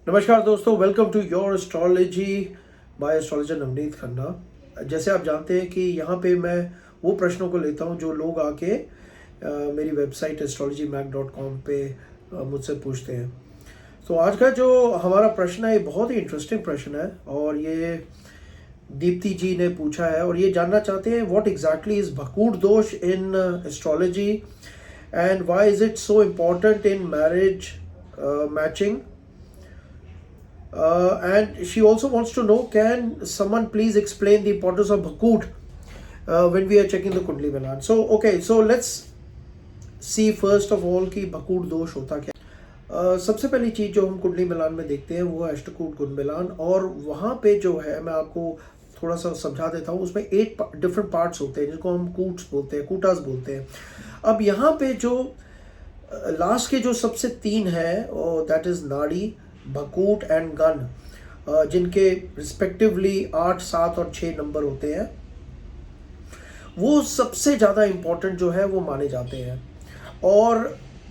नमस्कार दोस्तों, welcome to your astrology by astrologer Navneet Khanna. जैसे आप जानते हैं कि यहाँ पे मैं वो प्रश्नों को लेता हूँ जो लोग आके मेरी वेबसाइट astrologymac.com पे मुझसे पूछते हैं। तो आज का जो हमारा प्रश्न है ये बहुत ही इंटरेस्टिंग प्रश्न है और ये दीप्ति जी ने पूछा है और ये जानना चाहते हैं व्हाट एग्जैक्टली इज भकूट दोष in astrology and why is it so important in marriage matching. And she also wants to know, can someone please explain the importance of Bhakut when we are checking the Kundli Milan? So, okay, so let's see first of all कि Bhakut दोष होता क्या. सबसे पहली चीज़ जो हम कुंडली मिलान में देखते हैं वो है अष्टकूट कुंड मिलान, और वहाँ पे जो है मैं आपको थोड़ा सा समझा देता हूँ. उसमें 8 डिफरेंट पार्ट्स होते हैं जिनको हम कूट्स बोलते हैं, कूटास बोलते हैं. अब यहाँ पे जो लास्ट के जो सबसे 3 है दैट इज़ नाड़ी, भकूट एंड गन, जिनके रिस्पेक्टिवली 8, 7 और 6 नंबर होते हैं, वो सबसे ज़्यादा इम्पोर्टेंट जो है वो माने जाते हैं. और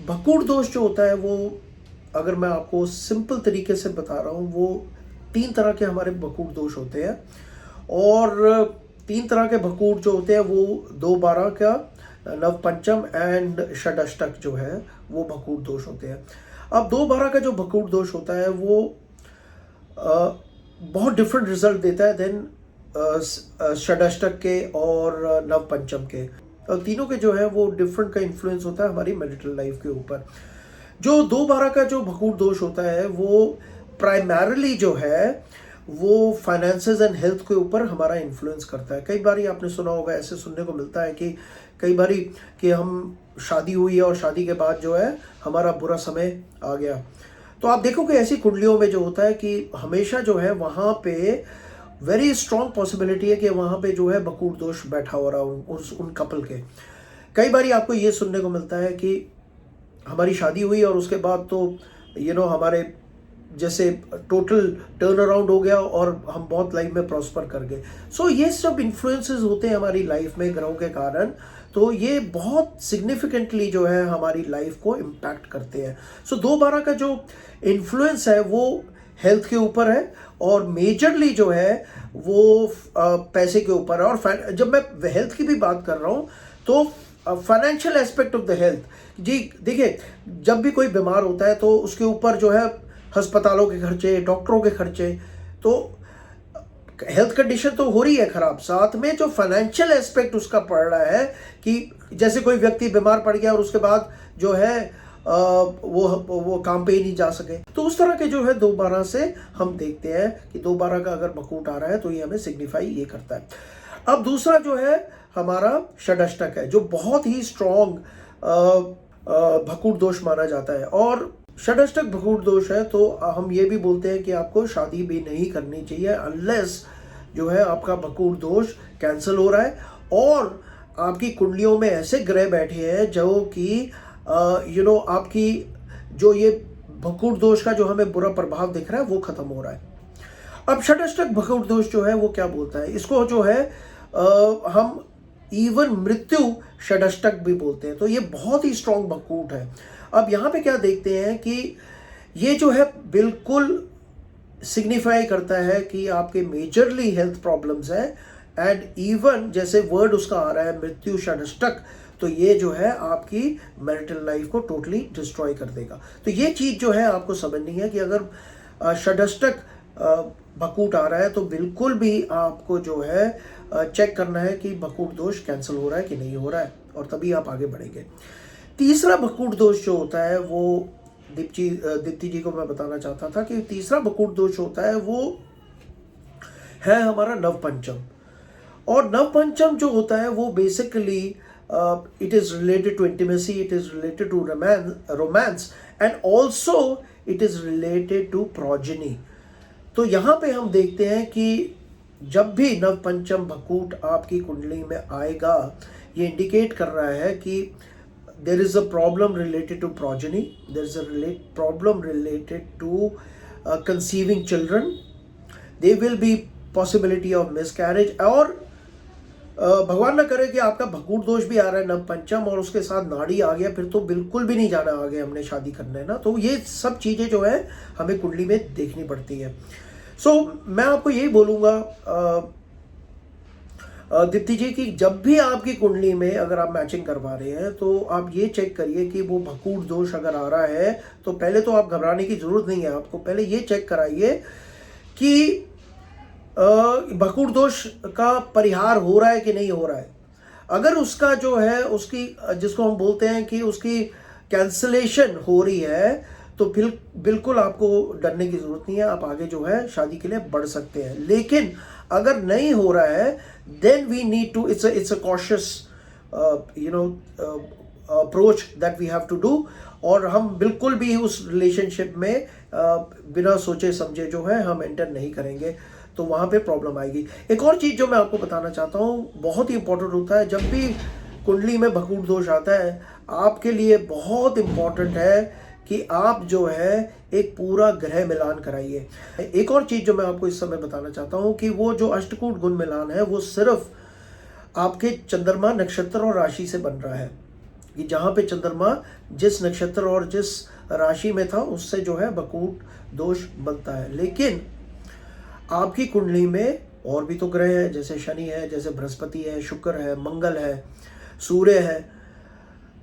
भकूट दोष जो होता है वो, अगर मैं आपको सिंपल तरीके से बता रहा हूँ, वो 3 तरह के हमारे भकूट दोष होते हैं. और 3 तरह के भकूट जो होते हैं वो 2-12 का, नवपंचम एंड षडाष्टक जो है वो भकूट दोष होते हैं. अब 2-12 का जो भकूट दोष होता है वो बहुत डिफरेंट रिजल्ट देता है देन षडाष्टक के और नवपंचम के. तीनों के जो है वो डिफरेंट का इन्फ्लुएंस होता है हमारी मैरिटल लाइफ के ऊपर. जो 2-12 का जो भकूट दोष होता है वो प्राइमरली जो है वो फाइनेंसेस एंड हेल्थ के ऊपर हमारा इन्फ्लुएंस करता है. कई बार आपने सुना होगा, ऐसे सुनने को मिलता है कि कई बार कि हम शादी हुई है और शादी के बाद जो है हमारा बुरा समय आ गया. तो आप देखोगे ऐसी कुंडलियों में जो होता है कि हमेशा जो है वहाँ पे वेरी स्ट्रॉन्ग पॉसिबिलिटी है कि वहाँ पे जो है भकूट दोष बैठा हो रहा हो उन कपल के. कई बार आपको ये सुनने को मिलता है कि हमारी शादी हुई और उसके बाद तो हमारे जैसे टोटल टर्न अराउंड हो गया और हम बहुत लाइफ में प्रॉस्पर कर गए. सो ये सब इन्फ्लुएंसेस होते हैं हमारी लाइफ में ग्रहों के कारण. तो ये बहुत सिग्निफिकेंटली जो है हमारी लाइफ को इम्पैक्ट करते हैं. सो 2-12 का जो इन्फ्लुएंस है वो हेल्थ के ऊपर है और मेजरली जो है वो पैसे के ऊपर है. और जब मैं हेल्थ की भी बात कर रहा हूँ तो financial aspect of the health जी, देखिए जब भी कोई बीमार होता है तो उसके ऊपर जो है अस्पतालों के खर्चे, डॉक्टरों के खर्चे, तो हेल्थ कंडीशन तो हो रही है खराब, साथ में जो फाइनेंशियल एस्पेक्ट उसका पड़ रहा है कि जैसे कोई व्यक्ति बीमार पड़ गया और उसके बाद जो है वो काम पे ही नहीं जा सके. तो उस तरह के जो है 2-12 से हम देखते हैं कि 2-12 का अगर भकूट आ रहा है तो ये हमें सिग्निफाई ये करता है. अब दूसरा जो है हमारा षडाष्टक है जो बहुत ही स्ट्रॉन्ग भकूट दोष माना जाता है. और षडाष्टक भकूट दोष है तो हम ये भी बोलते हैं कि आपको शादी भी नहीं करनी चाहिए अनलेस जो है आपका भकूट दोष कैंसिल हो रहा है और आपकी कुंडलियों में ऐसे ग्रह बैठे हैं जो कि आपकी जो ये भकूट दोष का जो हमें बुरा प्रभाव दिख रहा है वो खत्म हो रहा है. अब षडाष्टक भकूट दोष जो है वो क्या बोलता है, इसको जो है हम इवन मृत्यु षडाष्टक भी बोलते हैं. तो ये बहुत ही स्ट्रॉन्ग भकूट है. अब यहाँ पे क्या देखते हैं कि ये जो है बिल्कुल सिग्निफाई करता है कि आपके मेजरली हेल्थ प्रॉब्लम्स है एंड इवन जैसे वर्ड उसका आ रहा है मृत्यु षडाष्टक, तो ये जो है आपकी मैरिटल लाइफ को टोटली डिस्ट्रॉय कर देगा. तो ये चीज़ जो है आपको समझनी है कि अगर षडाष्टक भकूट आ रहा है तो बिल्कुल भी आपको जो है चेक करना है कि भकूट दोष कैंसिल हो रहा है कि नहीं हो रहा है, और तभी आप आगे बढ़ेंगे. तीसरा भकूट दोष जो होता है वो दीप्ति जी को मैं बताना चाहता था कि तीसरा भकूट दोष होता है वो है हमारा नवपंचम. और नवपंचम जो होता है वो basically it is related to intimacy, it is related to romance and also it is related to progeny. तो यहाँ पे हम देखते हैं कि जब भी नवपंचम भकूट आपकी कुंडली में आएगा ये इंडिकेट कर रहा है कि there is a problem related to progeny, there is a problem related to conceiving children, there will be possibility of miscarriage, और भगवान ना करे कि आपका भकूट दोष भी आ रहा है, नव पंचम और उसके साथ नाड़ी आ गया, फिर तो बिल्कुल भी नहीं जाना आगे हमने शादी करना है ना। तो ये सब चीज़ें जो है हमें कुंडली में देखनी पड़ती है। मैं आपको यही बोलूँगा दीप्ति जी कि जब भी आपकी कुंडली में अगर आप मैचिंग करवा रहे हैं तो आप ये चेक करिए कि वो भकूट दोष अगर आ रहा है तो पहले तो आप घबराने की ज़रूरत नहीं है। आपको पहले ये चेक कराइए कि भकूट दोष का परिहार हो रहा है कि नहीं हो रहा है। अगर उसका जो है उसकी जिसको हम बोलते हैं कि उसकी कैंसलेशन हो रही है तो बिल्कुल आपको डरने की ज़रूरत नहीं है, आप आगे जो है शादी के लिए बढ़ सकते हैं। लेकिन अगर नहीं हो रहा है then we need to it's a cautious approach that we have to do. और हम बिल्कुल भी उस रिलेशनशिप में बिना सोचे समझे जो है हम एंटर नहीं करेंगे, तो वहाँ पे प्रॉब्लम आएगी। एक और चीज़ जो मैं आपको बताना चाहता हूँ, बहुत ही इंपॉर्टेंट होता है, जब भी कुंडली में भकूट दोष आता है आपके लिए बहुत इंपॉर्टेंट है कि आप जो है एक पूरा ग्रह मिलान कराइए। एक और चीज़ जो मैं आपको इस समय बताना चाहता हूँ कि वो जो अष्टकूट गुण मिलान है वो सिर्फ आपके चंद्रमा नक्षत्र और राशि से बन रहा है, कि जहाँ पे चंद्रमा जिस नक्षत्र और जिस राशि में था उससे जो है भकूट दोष बनता है। लेकिन आपकी कुंडली में और भी तो ग्रह है, जैसे शनि है, जैसे बृहस्पति है, शुक्र है, मंगल है, सूर्य है,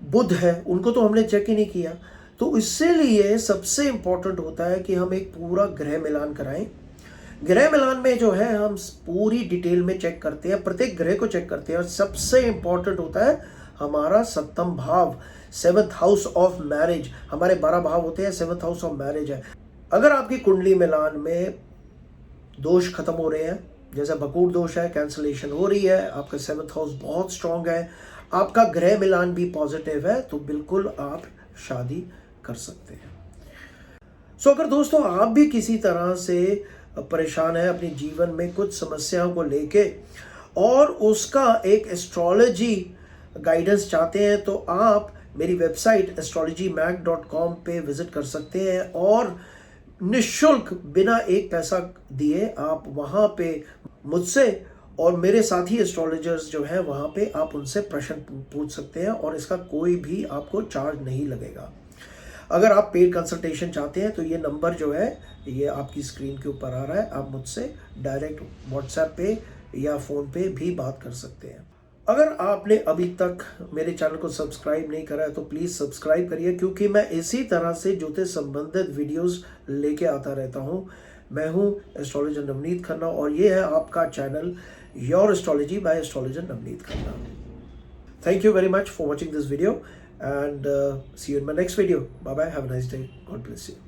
बुध है, उनको तो हमने चेक ही नहीं किया। तो इससे लिए सबसे इंपॉर्टेंट होता है कि हम एक पूरा ग्रह मिलान कराएं। ग्रह मिलान में जो है हम पूरी डिटेल में चेक करते हैं, प्रत्येक ग्रह को चेक करते हैं। और सबसे इंपॉर्टेंट होता है हमारा सप्तम भाव, 7th हाउस ऑफ मैरिज। हमारे 12 भाव होते हैं, 7th हाउस ऑफ मैरिज है। अगर आपकी कुंडली मिलान में दोष खत्म हो रहे हैं, जैसे भकूट दोष है, कैंसलेशन हो रही है, आपका 7th हाउस बहुत स्ट्रांग है, आपका ग्रह मिलान भी पॉजिटिव है, तो बिल्कुल आप शादी कर सकते हैं। अगर दोस्तों आप भी किसी तरह से परेशान है अपने जीवन में कुछ समस्याओं को लेके और उसका एक एस्ट्रोलॉजी गाइडेंस चाहते हैं, तो आप मेरी वेबसाइट astrologymag.com पे विजिट कर सकते हैं और निःशुल्क बिना एक पैसा दिए आप वहाँ पे मुझसे और मेरे साथी एस्ट्रोलॉजर्स जो हैं वहाँ पे आप उनसे प्रश्न पूछ सकते हैं और इसका कोई भी आपको चार्ज नहीं लगेगा। अगर आप पेड कंसल्टेशन चाहते हैं तो ये नंबर जो है ये आपकी स्क्रीन के ऊपर आ रहा है, आप मुझसे डायरेक्ट व्हाट्सएप पे या फ़ोन पे भी बात कर सकते हैं। अगर आपने अभी तक मेरे चैनल को सब्सक्राइब नहीं करा है तो प्लीज़ सब्सक्राइब करिए, क्योंकि मैं इसी तरह से ज्योतिष संबंधित वीडियोस लेके आता रहता हूँ। मैं हूँ एस्ट्रोलॉजर नवनीत खन्ना और ये है आपका channel your astrology by astrologer Navneet Khanna. Thank you very much for watching this video and see you in my next video. Bye bye. Have a nice day. God bless you.